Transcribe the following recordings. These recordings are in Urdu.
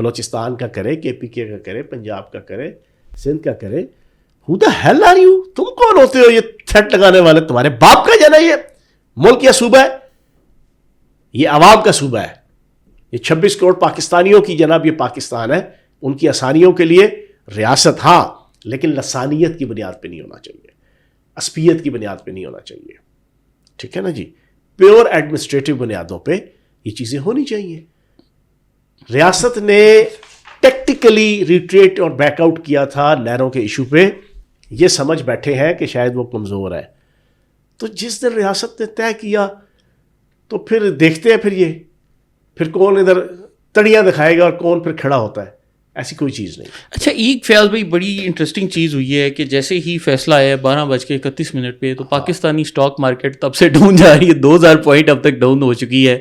بلوچستان کا کرے, KPK کا کرے, پنجاب کا کرے, سندھ کا کرے. Who the hell are you? تم کون ہوتے ہو یہ تھریٹ لگانے والے؟ تمہارے باپ کا جانا یہ ملک یا صوبہ ہے؟ یہ عوام کا صوبہ ہے. یہ 26 کروڑ پاکستانیوں کی جناب یہ پاکستان ہے. ان کی آسانیوں کے لیے ریاست ہاں, لیکن لسانیت کی بنیاد پہ نہیں ہونا چاہیے, عصبیت کی بنیاد پہ نہیں ہونا چاہیے. ٹھیک ہے نا جی, پیور ایڈمنسٹریٹو بنیادوں پہ یہ چیزیں ہونی چاہیے. ریاست نے ٹیکٹیکلی ریٹریٹ اور بیک آؤٹ کیا تھا نہروں کے ایشو پہ. یہ سمجھ بیٹھے ہیں کہ شاید وہ کمزور ہے. تو جس دن ریاست نے طے کیا تو پھر دیکھتے ہیں پھر کون ادھر تڑیاں دکھائے گا اور کون پھر کھڑا ہوتا ہے. ایسی کوئی چیز نہیں. اچھا ایک فیاض بھائی بڑی انٹرسٹنگ چیز ہوئی ہے کہ جیسے ہی فیصلہ آیا 12:31 پہ تو پاکستانی اسٹاک مارکیٹ تب سے ڈاؤن جا رہی ہے. 2000 پوائنٹ اب تک ڈاؤن ہو چکی ہے.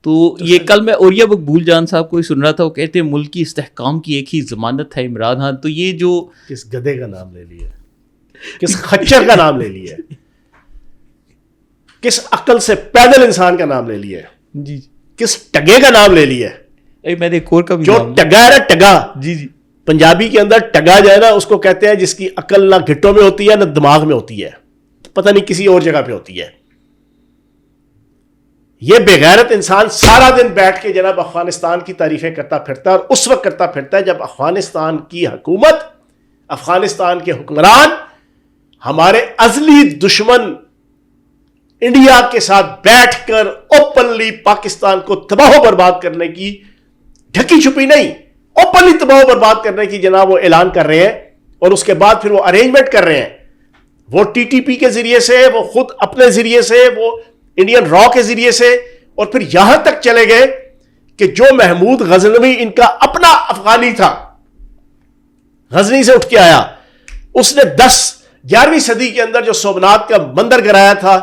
تو یہ کل میں اوریا مقبول جان صاحب کو ہی سن رہا تھا, وہ کہتے ہیں ملک کی استحکام کی ایک ہی ضمانت ہے عمران خان. تو یہ جو کس گدھے کا نام لے لیا, کس خچر کا نام لے لیا, کس عقل سے پیدل انسان کا نام لے لیا, جی کس ٹگے کا نام لے لیا. میں نے ایک اور کا بھی جو ٹگا ہے نا, ٹگا, جی جی پنجابی کے اندر ٹگا جو ہے نا اس کو کہتے ہیں جس کی عقل نہ گھٹوں میں ہوتی ہے نہ دماغ میں ہوتی ہے, پتہ نہیں کسی اور جگہ پہ ہوتی ہے. یہ بے غیرت انسان سارا دن بیٹھ کے جناب افغانستان کی تعریفیں کرتا پھرتا ہے, اور اس وقت کرتا پھرتا ہے جب افغانستان کی حکومت, افغانستان کے حکمران ہمارے ازلی دشمن انڈیا کے ساتھ بیٹھ کر اوپنلی پاکستان کو تباہ و برباد کرنے کی, ڈھکی چھپی نہیں, اوپنلی تباہ و برباد کرنے کی جناب وہ اعلان کر رہے ہیں. اور اس کے بعد پھر وہ ارینجمنٹ کر رہے ہیں, وہ TTP کے ذریعے سے, وہ خود اپنے ذریعے سے, وہ انڈین را کے ذریعے سے, اور پھر یہاں تک چلے گئے کہ جو محمود غزنوی ان کا اپنا افغانی تھا, غزنی سے اٹھ کے آیا, اس نے 11ویں صدی کے اندر جو سومنات کا مندر گرایا تھا,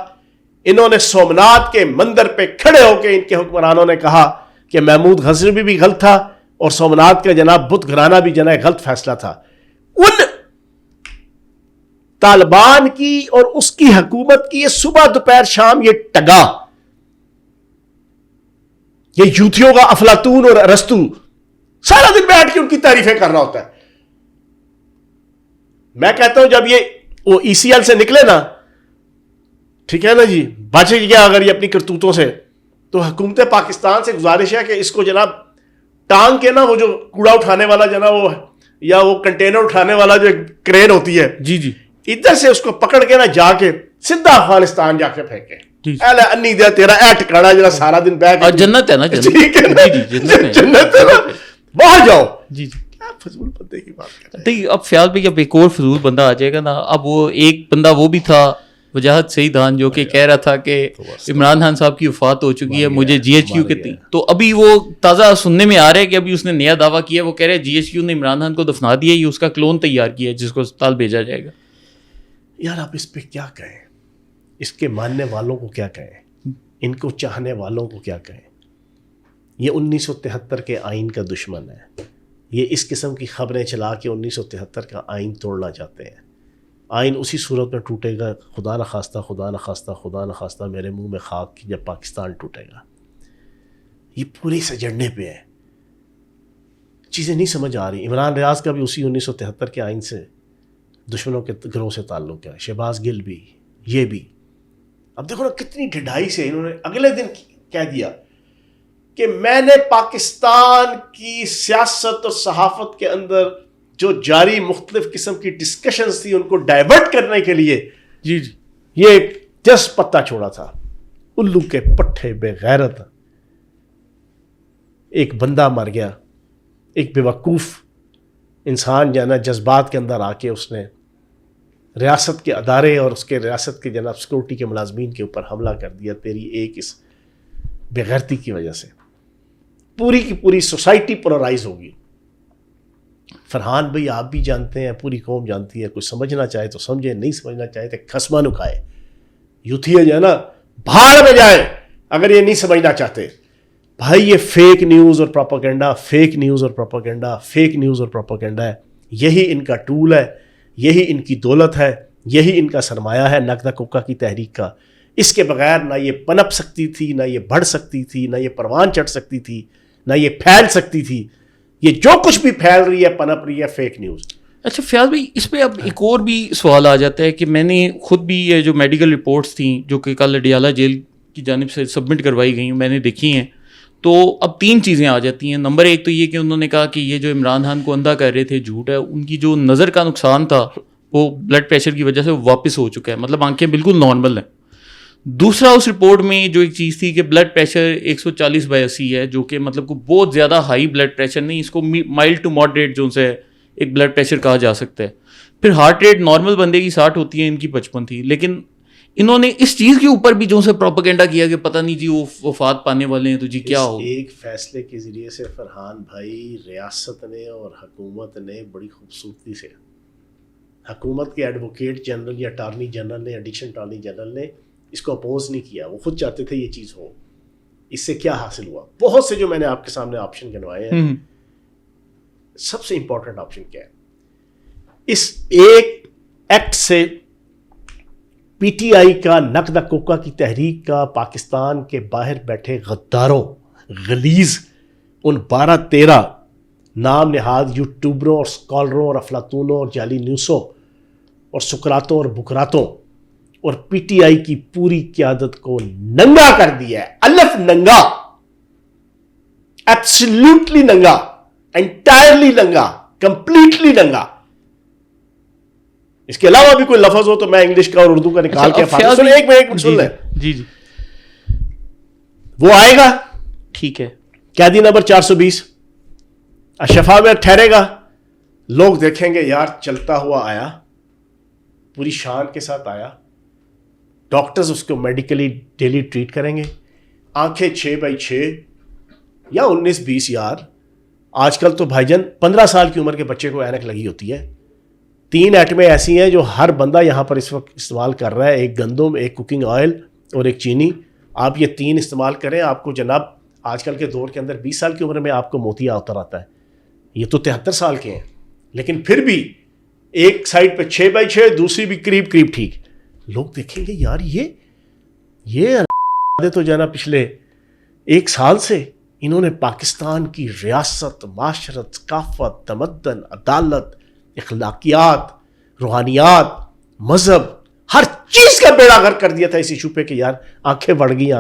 انہوں نے سومنات کے مندر پہ کھڑے ہو کے ان کے حکمرانوں نے کہا کہ محمود غزنوی بھی غلط تھا اور سومنات کا جناب بت گرانا بھی جناب غلط فیصلہ تھا. ان طالبان کی اور اس کی حکومت کی یہ صبح دوپہر شام یہ ٹگا, یہ یوتھیوں کا افلاطون اور ارسطو سارا دن بیٹھ کے ان کی تعریفیں کر رہا ہوتا ہے. میں کہتا ہوں جب یہ وہ ECL سے نکلے نا, ٹھیک ہے نا جی, بچ گیا اگر یہ اپنی کرتوتوں سے, تو حکومت پاکستان سے گزارش ہے کہ اس کو جناب ٹانگ کے نا وہ جو کوڑا اٹھانے والا جناب وہ یا وہ کنٹینر اٹھانے والا جو کرین ہوتی ہے, جی جی ادھر سے اس کو پکڑ کے نا جا کے سیدھا افغانستان جا کے پھینکے. اے انی دے تیرا اے ٹکانا جڑا سارا دن بیٹھ کے جنت ہے نا, جنت ہے نا, باہر جاؤ. جی جی کیا فضول بندے کی بات کر رہے ہیں. اب فیاض بھائی اب ایک اور فضول بندہ آ جائے گا نا. اب وہ ایک بندہ وہ بھی تھا وجاہت سیدان جو کہ کہہ رہا تھا کہ عمران خان صاحب کی وفات ہو چکی ہے, مجھے GHQ کے تھی. تو ابھی وہ تازہ سننے میں آ رہا ہے کہ ابھی اس نے نیا دعویٰ کیا, وہ کہہ رہے GHQ نے عمران خان کو دفنا دیا, یہ اس کا کلون تیار کیا ہے جس کو اسپتال بھیجا جائے گا. یار آپ اس پہ کیا کہیں, اس کے ماننے والوں کو کیا کہیں, ان کو چاہنے والوں کو کیا کہیں. یہ 1973 کے آئین کا دشمن ہے. یہ اس قسم کی خبریں چلا کے 1973 کا آئین توڑنا چاہتے ہیں. آئین اسی صورت میں ٹوٹے گا, خدا نخواستہ خدا نخواستہ خدا نخواستہ میرے منہ میں خاک کی, جب پاکستان ٹوٹے گا. یہ پوری سجڑنے پہ ہے, چیزیں نہیں سمجھ آ رہی. عمران ریاض کا بھی اسی 1973 کے آئین سے دشمنوں کے گروہ سے تعلق ہے, شہباز گل بھی, یہ بھی. اب دیکھو نا کتنی ڈھڈائی سے انہوں نے اگلے دن کہہ دیا کہ میں نے پاکستان کی سیاست اور صحافت کے اندر جو جاری مختلف قسم کی ڈسکشنز تھی ان کو ڈائیورٹ کرنے کے لیے جی جی یہ جس پتہ چھوڑا تھا. الو کے پٹھے بے غیرت, ایک بندہ مر گیا, ایک بے وقوف انسان جو ہے نا جذبات کے اندر آ کے اس نے ریاست کے ادارے اور اس کے ریاست کے جناب سیکورٹی کے ملازمین کے اوپر حملہ کر دیا تیری ایک اس بے غیرتی کی وجہ سے. پوری کی پوری سوسائٹی پولرائز ہوگی. فرحان بھائی آپ بھی جانتے ہیں, پوری قوم جانتی ہے, کوئی سمجھنا چاہے تو سمجھے, نہیں سمجھنا چاہے تو خسمہ نکھائے. یوتھیا جو ہے نا بھاڑ میں جائے اگر یہ نہیں سمجھنا چاہتے. بھائی یہ فیک نیوز اور پروپیگنڈا, فیک نیوز اور پروپیگنڈا, فیک نیوز اور پروپیگنڈا ہے. یہی ان کا ٹول ہے, یہی ان کی دولت ہے, یہی ان کا سرمایہ ہے نقدہ کوکا کی تحریک کا. اس کے بغیر نہ یہ پنپ سکتی تھی, نہ یہ بڑھ سکتی تھی, نہ یہ پروان چڑھ سکتی تھی, نہ یہ پھیل سکتی تھی. یہ جو کچھ بھی پھیل رہی ہے پنپ رہی ہے فیک نیوز. اچھا فیاض بھائی اس پہ اب ایک اور بھی سوال آ جاتا ہے کہ میں نے خود بھی یہ جو میڈیکل رپورٹس تھیں جو کہ کل اڈیالہ جیل کی جانب سے سبمٹ کروائی گئی میں نے دیکھی ہیں, تو اب 3 چیزیں آ جاتی ہیں. نمبر 1 تو یہ کہ انہوں نے کہا کہ یہ جو عمران خان کو اندھا کر رہے تھے جھوٹ ہے, ان کی جو نظر کا نقصان تھا وہ بلڈ پریشر کی وجہ سے واپس ہو چکا ہے, مطلب آنکھیں بالکل نارمل ہیں. دوسرا اس رپورٹ میں جو ایک چیز تھی کہ بلڈ پریشر 140/80 ہے, جو کہ مطلب کو بہت زیادہ ہائی بلڈ پریشر نہیں, اس کو مائلڈ ٹو ماڈریٹ جو سے ایک بلڈ پریشر کہا جا سکتا ہے. پھر ہارٹ ریٹ نارمل بندے کی 60 ہوتی ہے, ان کی 55 تھی. لیکن انہوں نے اس چیز کے اوپر بھی جو سے پروپیگنڈا کیا کہ پتہ نہیں جی وہ وفات پانے والے ہیں تو جی کیا ہو. ایک فیصلے کے ذریعے سے فرحان بھائی ریاست نے اور حکومت نے بڑی خوبصورتی سے, حکومت کے ایڈوکیٹ جنرل یا اٹارنی جنرل نے, ایڈیشنل اٹارنی جنرل نے اس کو اپوز نہیں کیا. وہ خود چاہتے تھے یہ چیز ہو. اس سے کیا حاصل ہوا؟ بہت سے جو میں نے آپ کے سامنے آپشن گنوائے ہیں, سب سے امپورٹنٹ آپشن کیا ہے؟ اس ایک ایکٹ سے پی ٹی آئی کا نقد کوکا کی تحریک کا پاکستان کے باہر بیٹھے غداروں, غلیظ ان 12-13 نام نہاد یوٹیوبروں اور اسکالروں اور افلاطونوں اور جعلی نیوسوں اور سکراتوں اور بکراتوں اور پی ٹی آئی کی پوری قیادت کو ننگا کر دیا ہے. الف ننگا, ایبسلیوٹلی ننگا, انٹائرلی ننگا, کمپلیٹلی ننگا. اس کے علاوہ بھی کوئی لفظ ہو تو میں انگلش کا اور اردو کا نکال کے ایک منٹ سن لیں. جی جی وہ آئے گا, ٹھیک ہے, قیدی نمبر 420 اشفا میں ٹھہرے گا. لوگ دیکھیں گے یار چلتا ہوا آیا, پوری شان کے ساتھ آیا. ڈاکٹرز اس کو میڈیکلی ڈیلی ٹریٹ کریں گے. آنکھیں 6/6 یا 19-20 یار. آج کل تو بھائی جان 15 سال کی عمر کے بچے کو اینک لگی ہوتی ہے. 3 ایٹمیں ایسی ہیں جو ہر بندہ یہاں پر اس وقت استعمال کر رہا ہے, ایک گندم, ایک کوکنگ آئل اور ایک چینی. آپ یہ 3 استعمال کریں, آپ کو جناب آج کل کے دور کے اندر 20 سال کی عمر میں آپ کو موتیا اتر آتا ہے. یہ تو 73 سال کے ہیں, لیکن پھر بھی ایک سائڈ پہ 6/6, دوسری بھی قریب ٹھیک. لوگ دیکھیں گے یار یہ تو جو ہے نا پچھلے 1 سال سے انہوں نے پاکستان کی ریاست, معاشرت, ثقافت, تمدن, عدالت, اخلاقیات, روحانیات, مذہب, ہر چیز کا بیڑا غرق کر دیا تھا اس ایشو پہ کہ یار آنکھیں بڑھ گئی.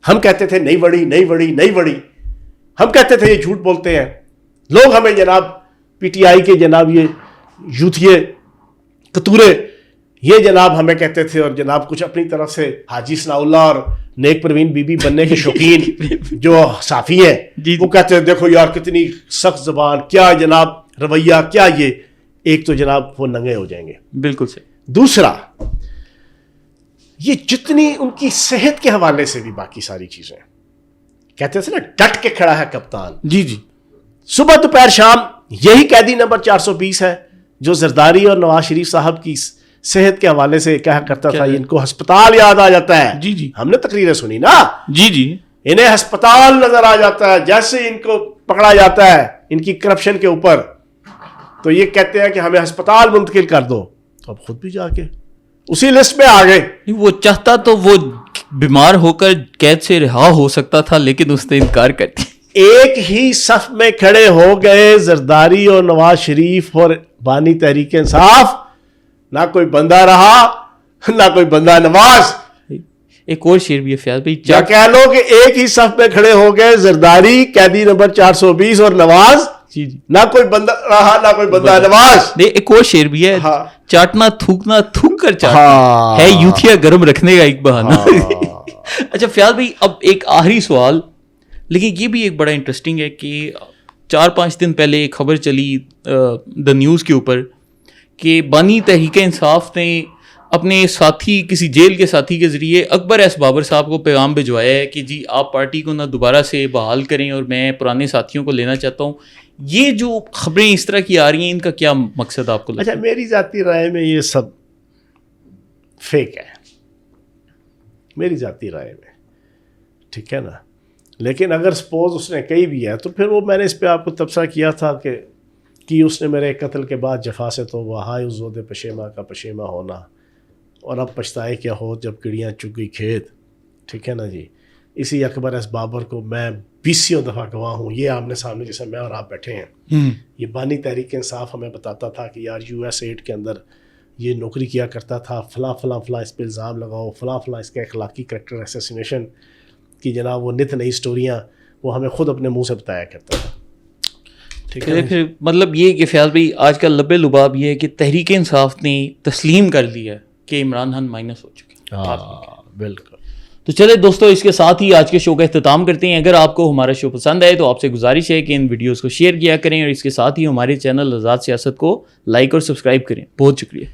ہم کہتے تھے نہیں بڑھی. ہم کہتے تھے یہ جھوٹ بولتے ہیں. لوگ ہمیں جناب پی ٹی آئی کے جناب یہ یوتھیے کتورے یہ جناب ہمیں کہتے تھے, اور جناب کچھ اپنی طرف سے حاجی ثناء اللہ اور نیک پروین بی بی بننے کے شوقین جو صافی ہیں وہ کہتے ہیں دیکھو یار کتنی سخت زبان, کیا جناب رویہ, کیا یہ ایک تو جناب وہ ننگے ہو جائیں گے. بالکل صحیح. دوسرا یہ جتنی ان کی صحت کے حوالے سے بھی باقی ساری چیزیں کہتے تھے نا ڈٹ کے کھڑا ہے کپتان. جی جی صبح دوپہر شام یہی قیدی نمبر 420 ہے جو زرداری اور نواز شریف صاحب کی صحت کے حوالے سے کہا کرتا تھا ان کو ہسپتال یاد آ جاتا ہے. جی جی ہم نے تقریریں سنی نا. جی جی انہیں ہسپتال نظر آ جاتا ہے جیسے ان کو پکڑا جاتا ہے ان کی کرپشن کے اوپر, تو یہ کہتے ہیں کہ ہمیں ہسپتال منتقل کر دو. تو اب خود بھی جا کے اسی لسٹ میں آ گئے. وہ چاہتا تو وہ بیمار ہو کر قید سے رہا ہو سکتا تھا, لیکن اس نے انکار کر دیا. ایک ہی صف میں کھڑے ہو گئے زرداری اور نواز شریف اور بانی تحریک انصاف. نہ کوئی بندہ رہا نہ کوئی بندہ نواز. ایک اور شعر بھی ہے فیاض بھائی, کیا کہہ لو کہ ایک ہی صف میں کھڑے ہو گئے زرداری قیدی نمبر 420 اور نواز. جی جی نہ کوئی بندہ رہا نہ کوئی بندہ نواز. ایک اور شعر بھی ہے, چاٹنا تھوکنا تھوک کر چاٹنا ہے یوتھیا گرم رکھنے کا ایک بہانہ. اچھا فیاض بھائی اب ایک آخری سوال, لیکن یہ بھی ایک بڑا انٹرسٹنگ ہے کہ 4-5 دن پہلے ایک خبر چلی دا نیوز کے اوپر کہ بانی تحریک انصاف نے اپنے ساتھی کسی جیل کے ساتھی کے ذریعے اکبر ایس بابر صاحب کو پیغام بھجوایا ہے کہ جی آپ پارٹی کو نہ دوبارہ سے بحال کریں اور میں پرانے ساتھیوں کو لینا چاہتا ہوں. یہ جو خبریں اس طرح کی آ رہی ہیں ان کا کیا مقصد آپ کو لگتا ہے؟ اچھا میری ذاتی رائے میں یہ سب فیک ہے, میری ذاتی رائے میں, ٹھیک ہے نا. لیکن اگر سپوز اس نے کہی بھی ہے تو پھر وہ میں نے اس پہ آپ کو تبصرہ کیا تھا کہ اس نے میرے قتل کے بعد جفا سے تو وہ ہائے زود پشیمہ کا پشیمہ ہونا, اور اب پچھتائے کیا ہو جب کڑیاں چگ گئی کھیت. ٹھیک ہے نا جی. اسی اکبر ایس بابر کو میں 20 دفعہ گواہ ہوں. یہ آمنے سامنے جیسے میں اور آپ بیٹھے ہیں, یہ بانی تحریک انصاف ہمیں بتاتا تھا کہ یار US 8 کے اندر یہ نوکری کیا کرتا تھا, فلاں فلاں فلاں اس پہ الزام لگاؤ, فلاں فلاں اس کا اخلاقی کریکٹر اسیسینیشن کی جناب وہ نت نئی سٹوریاں وہ ہمیں خود اپنے منہ سے بتایا کرتا تھا. ٹھیک ہے, پھر مطلب یہ کہ فیاض بھائی آج کل لبے لباب یہ ہے کہ تحریک انصاف نے تسلیم کر لیا کہ عمران خان مائنس ہو چکے. بالکل. تو چلے دوستو, اس کے ساتھ ہی آج کے شو کا اختتام کرتے ہیں. اگر آپ کو ہمارا شو پسند آئے تو آپ سے گزارش ہے کہ ان ویڈیوز کو شیئر کیا کریں, اور اس کے ساتھ ہی ہمارے چینل آزاد سیاست کو لائک اور سبسکرائب کریں. بہت شکریہ.